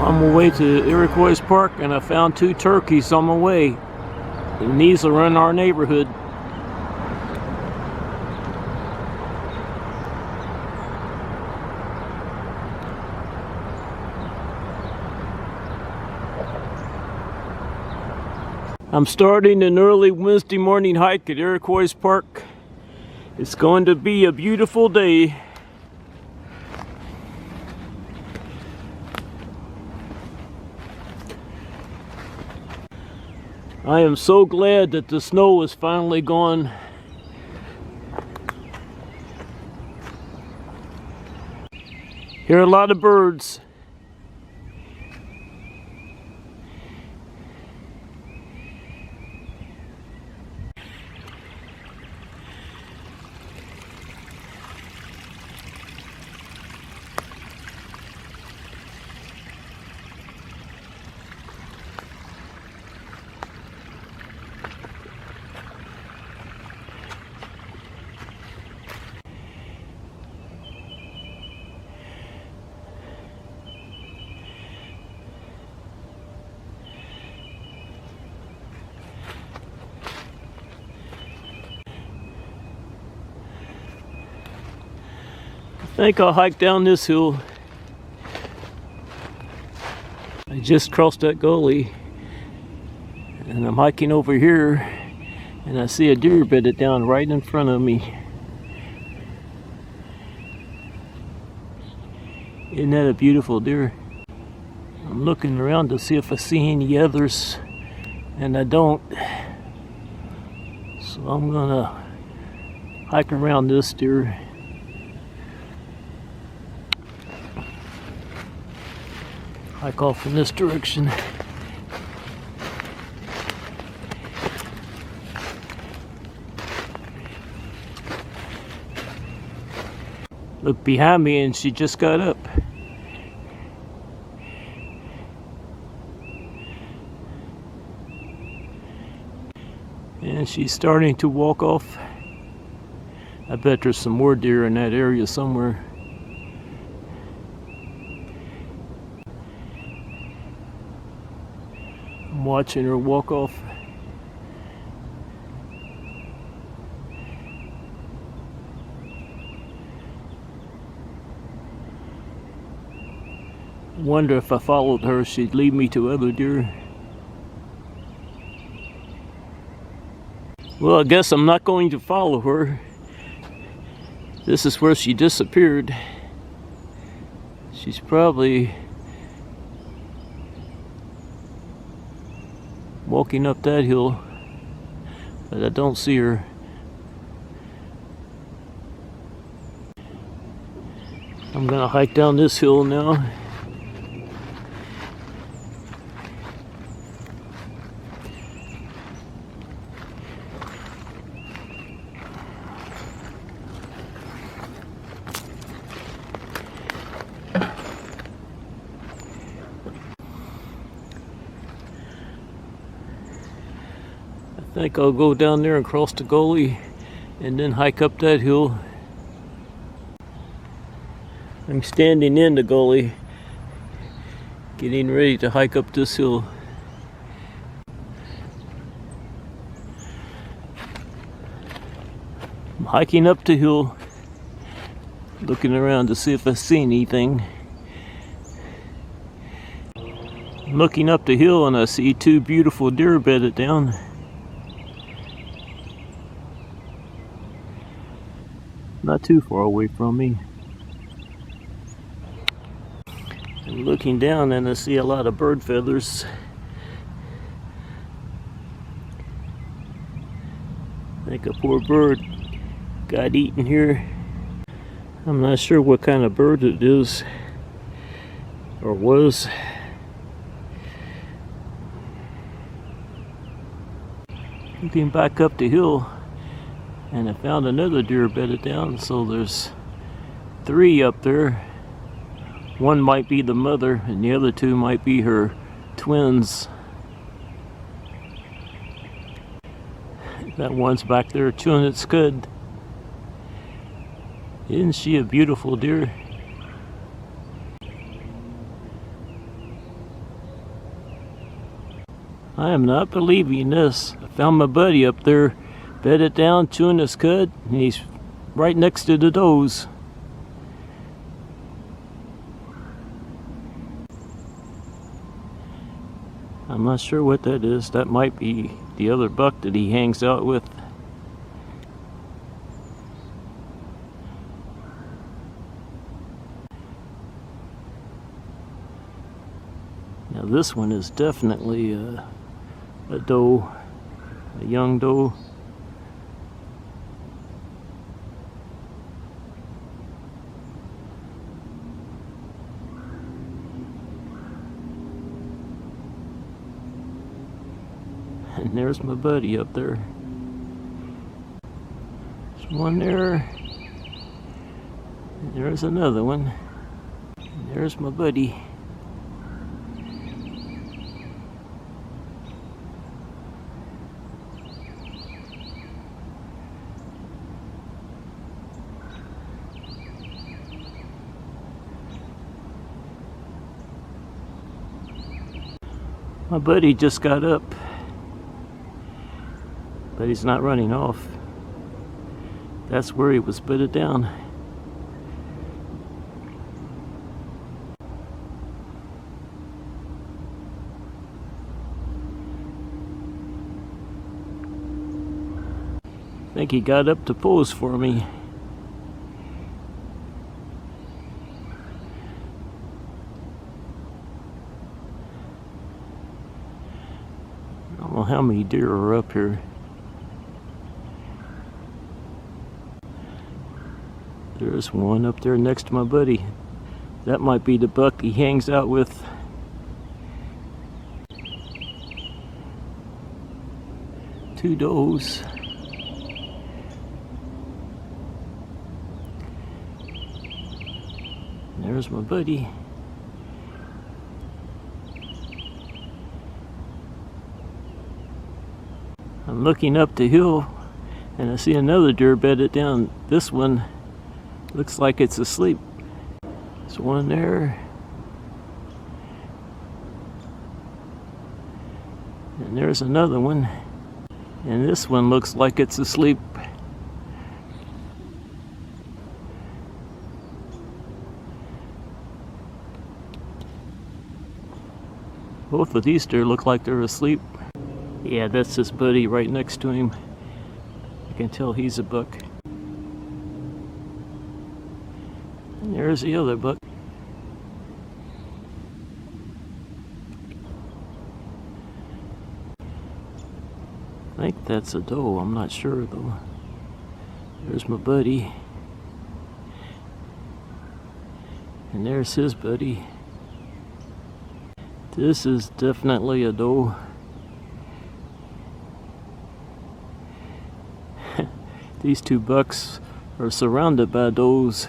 On my way to Iroquois Park, and I found 2 turkeys on my way. And these will run our neighborhood. I'm starting an early Wednesday morning hike at Iroquois Park. It's going to be a beautiful day. I am so glad that the snow is finally gone. Hear a lot of birds. I think I'll hike down this hill. I just crossed that gully and I'm hiking over here and I see a deer bedded down right in front of me. Isn't that a beautiful deer? I'm looking around to see if I see any others and I don't. So I'm gonna hike around this deer. Hike off in this direction. Look behind me and she just got up. And she's starting to walk off. I bet there's some more deer in that area somewhere. I'm watching her walk off. I wonder if I followed her, she'd lead me to other deer. Well, I guess I'm not going to follow her. This is where she disappeared. She's probably walking up that hill, but I don't see her. I'm gonna hike down this hill now. I think I'll go down there and cross the gully and then hike up that hill. I'm standing in the gully, getting ready to hike up this hill. I'm hiking up the hill, looking around to see if I see anything. I'm looking up the hill and I see 2 beautiful deer bedded down. Not too far away from me. I'm looking down and I see a lot of bird feathers. I think a poor bird got eaten here. I'm not sure what kind of bird it is or was. Looking back up the hill, and I found another deer bedded down, so there's 3 up there. One might be the mother, and the other 2 might be her twins. That one's back there chewing its cud. Isn't she a beautiful deer? I am not believing this. I found my buddy up there, bedded down, chewing his cud, and he's right next to the does. I'm not sure what that is. That might be the other buck that he hangs out with. Now this one is definitely a doe, a young doe. And there's my buddy up there. There's one there. And there's another one. And there's my buddy. My buddy just got up, but he's not running off. That's where he was bedded down. I think he got up to pose for me. I don't know how many deer are up here. There's one up there next to my buddy. That might be the buck he hangs out with. Two does. There's my buddy. I'm looking up the hill and I see another deer bedded down. This one looks like it's asleep. There's one there. And there's another one. And this one looks like it's asleep. Both of these deer look like they're asleep. Yeah, that's his buddy right next to him. I can tell he's a buck. And there's the other buck. I think that's a doe, I'm not sure though. There's my buddy. And there's his buddy. This is definitely a doe. These two bucks are surrounded by does.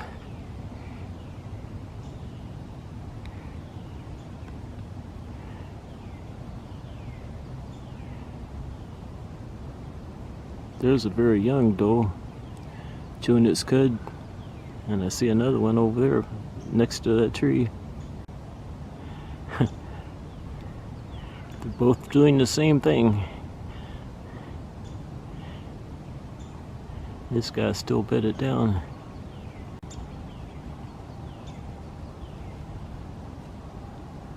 There's a very young doe chewing its cud, and I see another one over there next to that tree. They're both doing the same thing. This guy's still bedded down.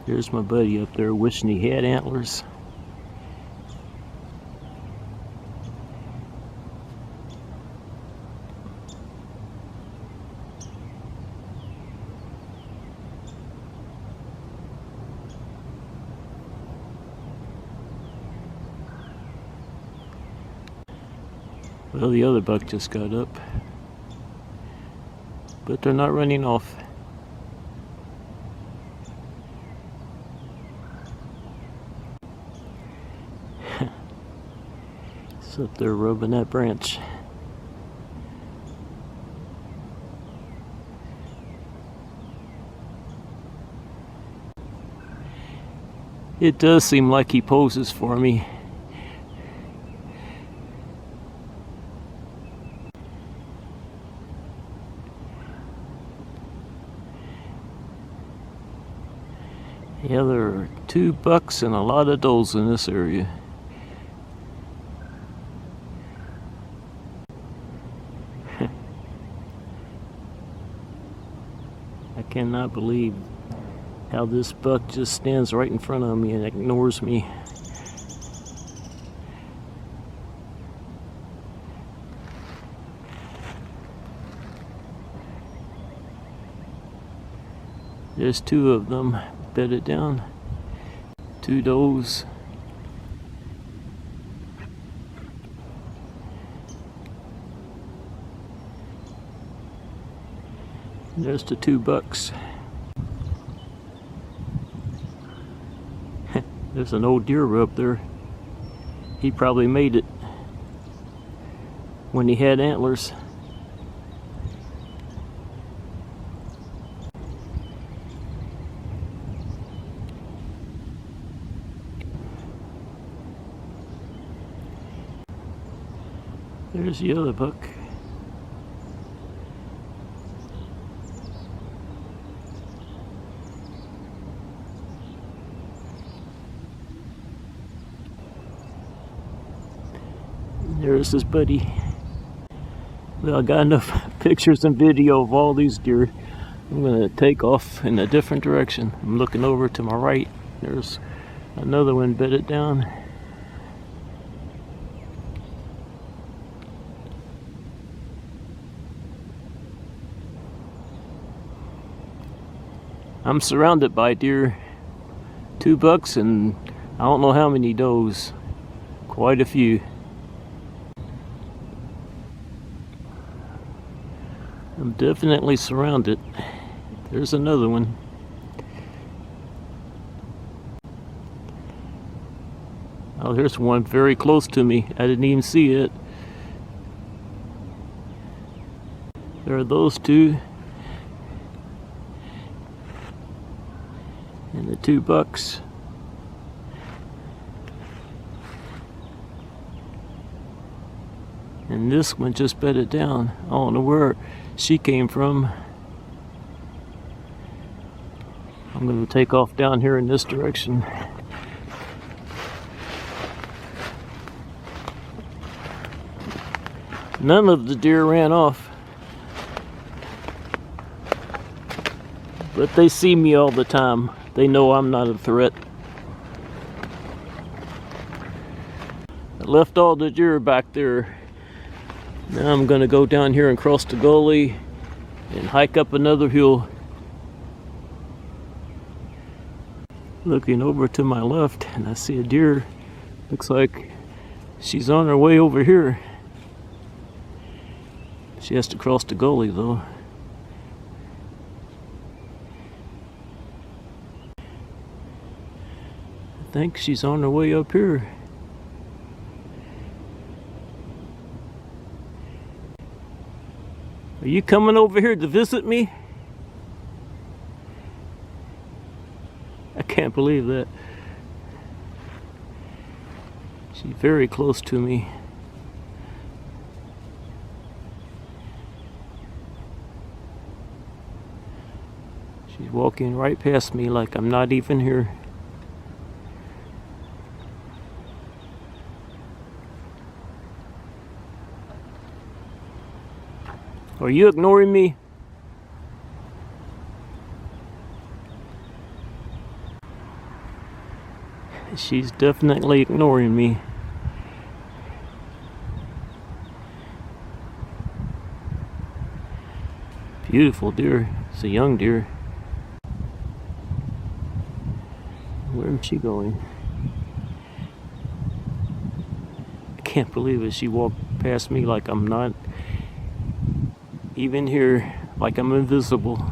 There's my buddy up there wishing he had antlers. Well, the other buck just got up, but they're not running off. It's up there rubbing that branch. It does seem like he poses for me. Yeah, there are 2 bucks and a lot of does in this area. I cannot believe how this buck just stands right in front of me and ignores me. There's 2 of them bedded down. 2 does. There's the 2 bucks. There's an old deer up there. He probably made it when he had antlers. There's the other buck. There's his buddy. Well, I got enough pictures and video of all these deer. I'm gonna take off in a different direction. I'm looking over to my right. There's another one bedded down. I'm surrounded by deer. 2 bucks and I don't know how many does. Quite a few. I'm definitely surrounded. There's another one. Oh, there's one very close to me. I didn't even see it. There are those 2. And the 2 bucks. And this one just bedded down. I don't know where she came from. I'm going to take off down here in this direction. None of the deer ran off. But they see me all the time. They know I'm not a threat. I left all the deer back there. Now I'm gonna go down here and cross the gully and hike up another hill. Looking over to my left and I see a deer. Looks like she's on her way over here. She has to cross the gully though. I think she's on her way up here. Are you coming over here to visit me? I can't believe that. She's very close to me. She's walking right past me like I'm not even here. Are you ignoring me? She's definitely ignoring me. Beautiful deer. It's a young deer. Where is she going? I can't believe it. She walked past me like I'm not even here, like I'm invisible.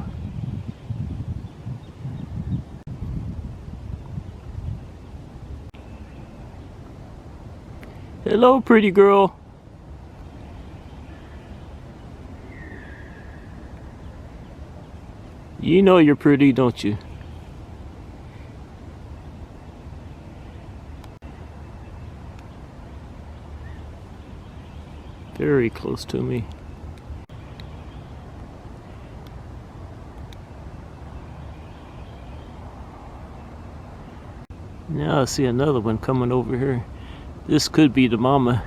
Hello, pretty girl. You know you're pretty, don't you? Very close to me. Now I see another one coming over here. This could be the mama.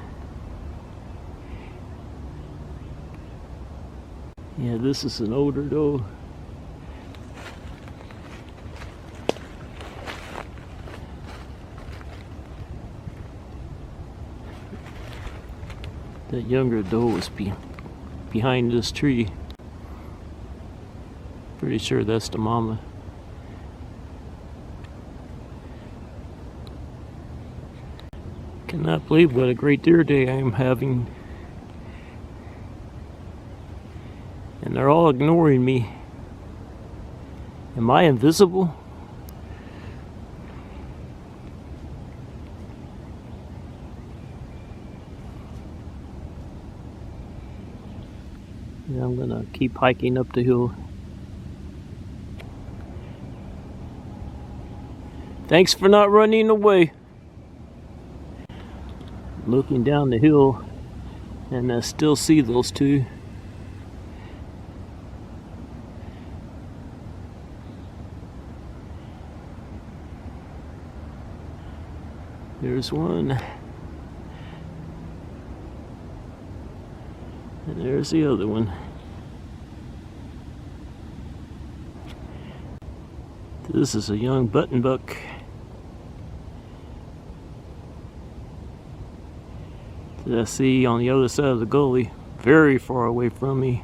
Yeah, this is an older doe. That younger doe is behind this tree. Pretty sure that's the mama. Cannot believe what a great deer day I am having. And they're all ignoring me. Am I invisible? Yeah, I'm gonna keep hiking up the hill. Thanks for not running away. Looking down the hill, and I still see those two. There's one, and there's the other one. This is a young button buck. That I see on the other side of the gully, very far away from me.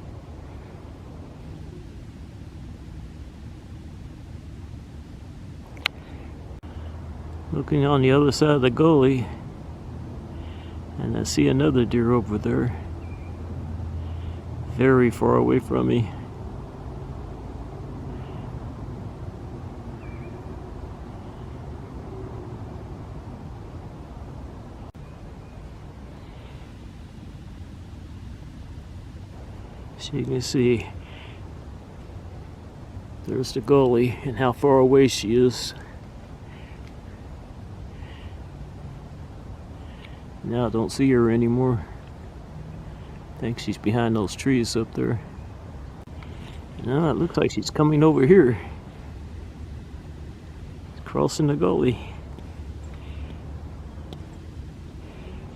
Looking on the other side of the gully, and I see another deer over there, very far away from me. So you can see there's the gully and how far away she is. Now I don't see her anymore. I think she's behind those trees up there. Now it looks like she's coming over here. She's crossing the gully.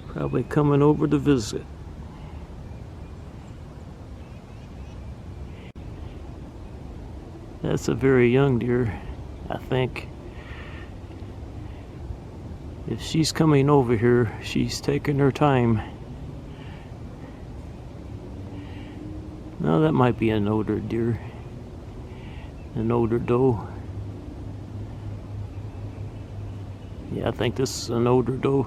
Probably coming over to visit. That's a very young deer, I think. If she's coming over here, she's taking her time. Now that might be an older deer, an older doe. Yeah, I think this is an older doe.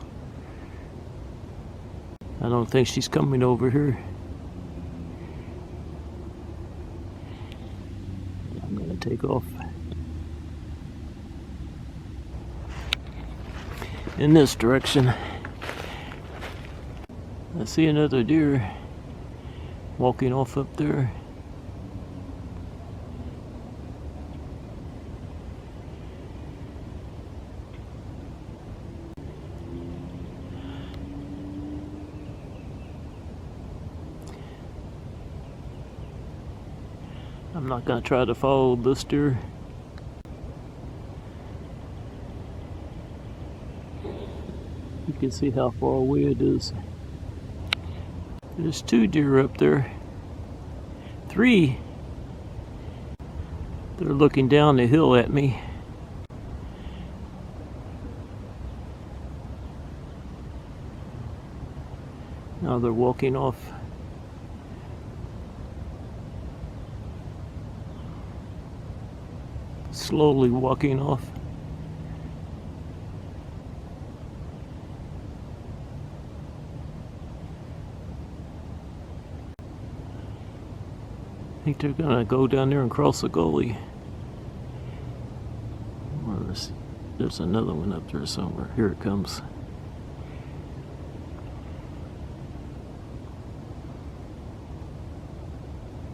I don't think she's coming over here. I'm gonna take off in this direction. I see another deer walking off up there. I'm not gonna try to follow this deer. You can see how far away it is. There's two deer up there. Three. They're looking down the hill at me. Now they're walking off. Slowly walking off. I think they're gonna go down there and cross the gully. There's another one up there somewhere. Here it comes.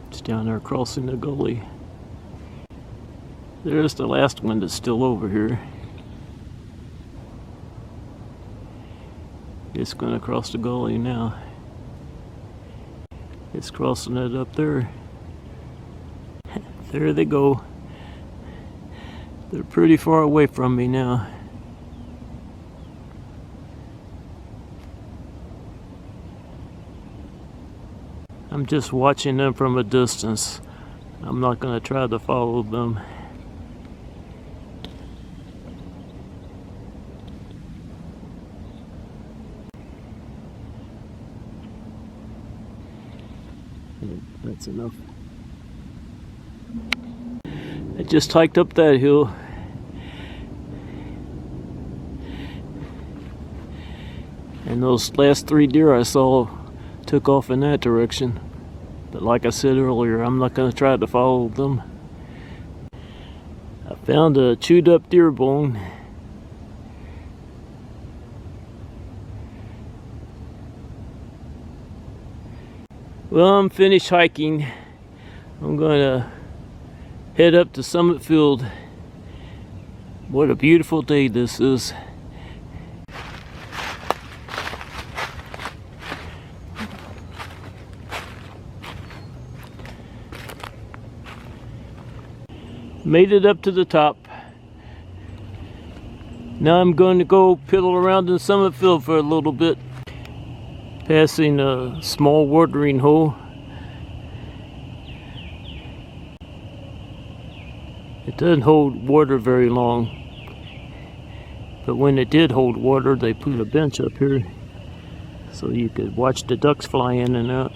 It's down there crossing the gully. There's the last one that's still over here. It's gonna cross the gully now. It's crossing it up there. There they go. They're pretty far away from me now. I'm just watching them from a distance. I'm not going to try to follow them. That's enough. I just hiked up that hill. And those last 3 deer I saw took off in that direction. But like I said earlier, I'm not going to try to follow them. I found a chewed up deer bone. Well, I'm finished hiking. I'm going to head up to Summit Field. What a beautiful day this is. Made it up to the top. Now I'm going to go piddle around in Summit Field for a little bit. Passing a small watering hole. It doesn't hold water very long, but when it did hold water, they put a bench up here so you could watch the ducks fly in and out.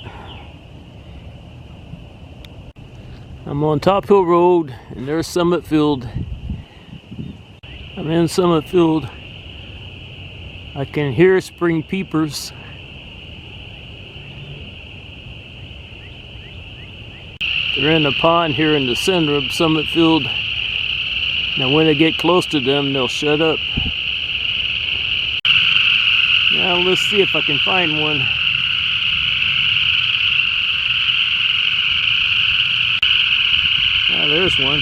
I'm on Top Hill Road, and there's Summit Field. I'm in Summit Field. I can hear spring peepers. They're in a pond here in the center of Summit Field. Now when I get close to them, they'll shut up. Now let's see if I can find one. Ah, there's one.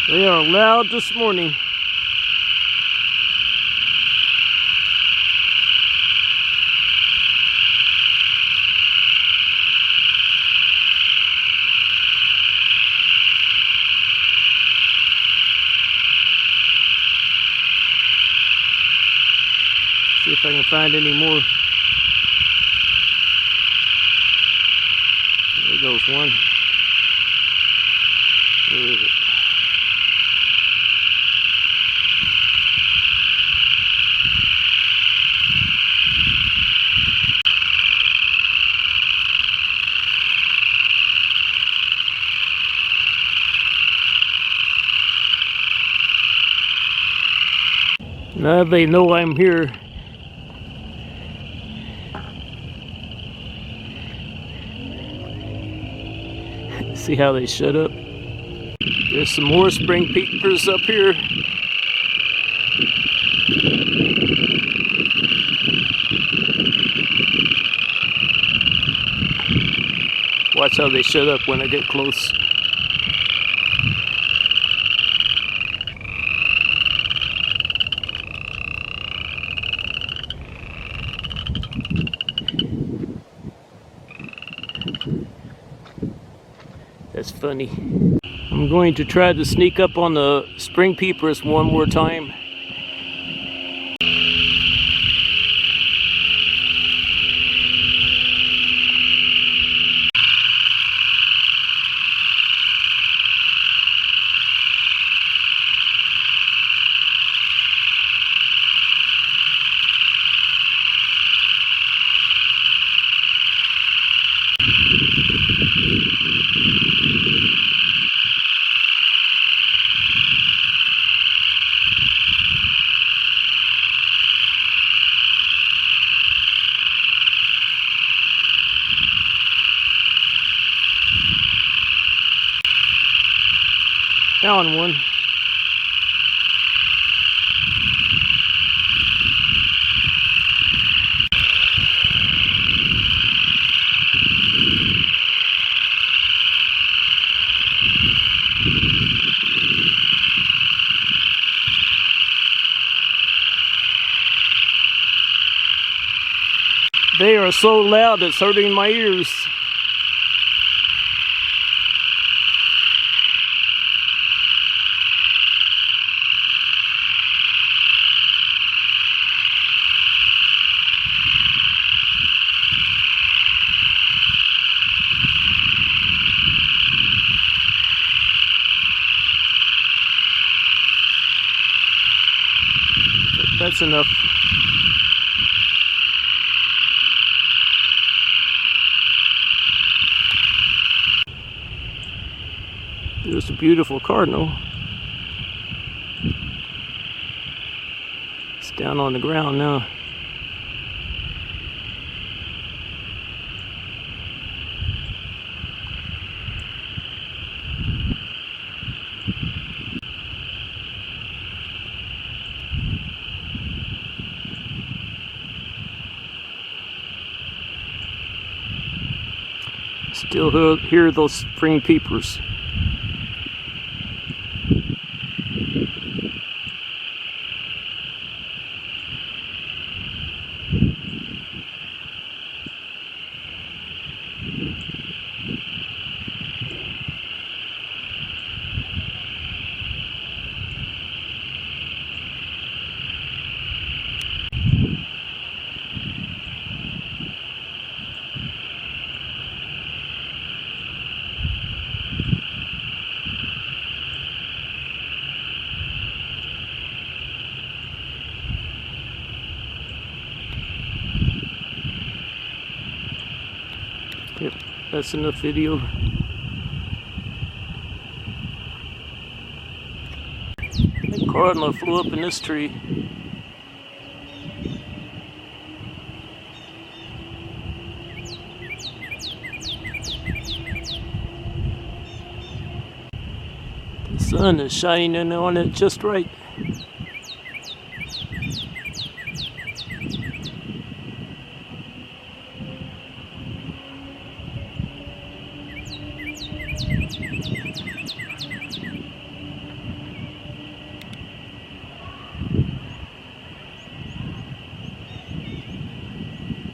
They are loud this morning. See if I can find any more. There goes one. Where is it? Now they know I'm here. See how they shut up? There's some more spring peepers up here. Watch how they shut up when I get close. That's funny. I'm going to try to sneak up on the spring peepers one more time. Found one. They are so loud it's hurting my ears. That's enough. There's a beautiful cardinal. It's down on the ground now. Still hear those spring peepers. Yep, that's enough video. The cardinal flew up in this tree. The sun is shining in on it just right.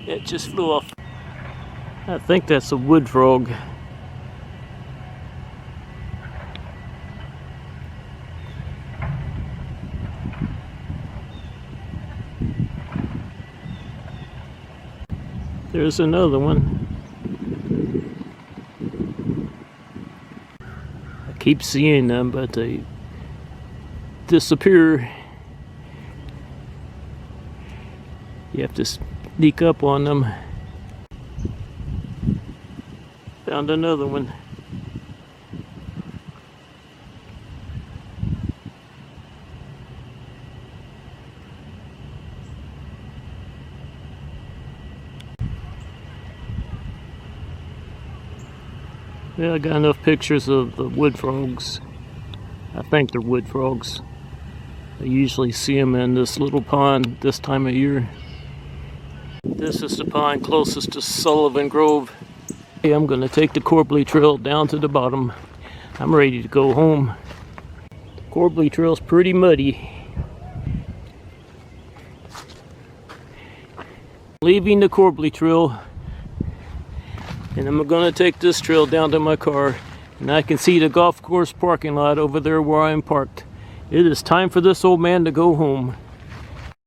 It just flew off. I think that's a wood frog. There's another one. I keep seeing them, but they disappear. You have to sneak up on them. Found another one. Yeah, I got enough pictures of the wood frogs. I think they're wood frogs. I usually see them in this little pond this time of year. This is the pond closest to Sullivan Grove. Hey, I'm going to take the Corbly Trail down to the bottom. I'm ready to go home. The Corbly Trail's pretty muddy. Leaving the Corbly Trail, and I'm going to take this trail down to my car, and I can see the golf course parking lot over there where I'm parked. It is time for this old man to go home.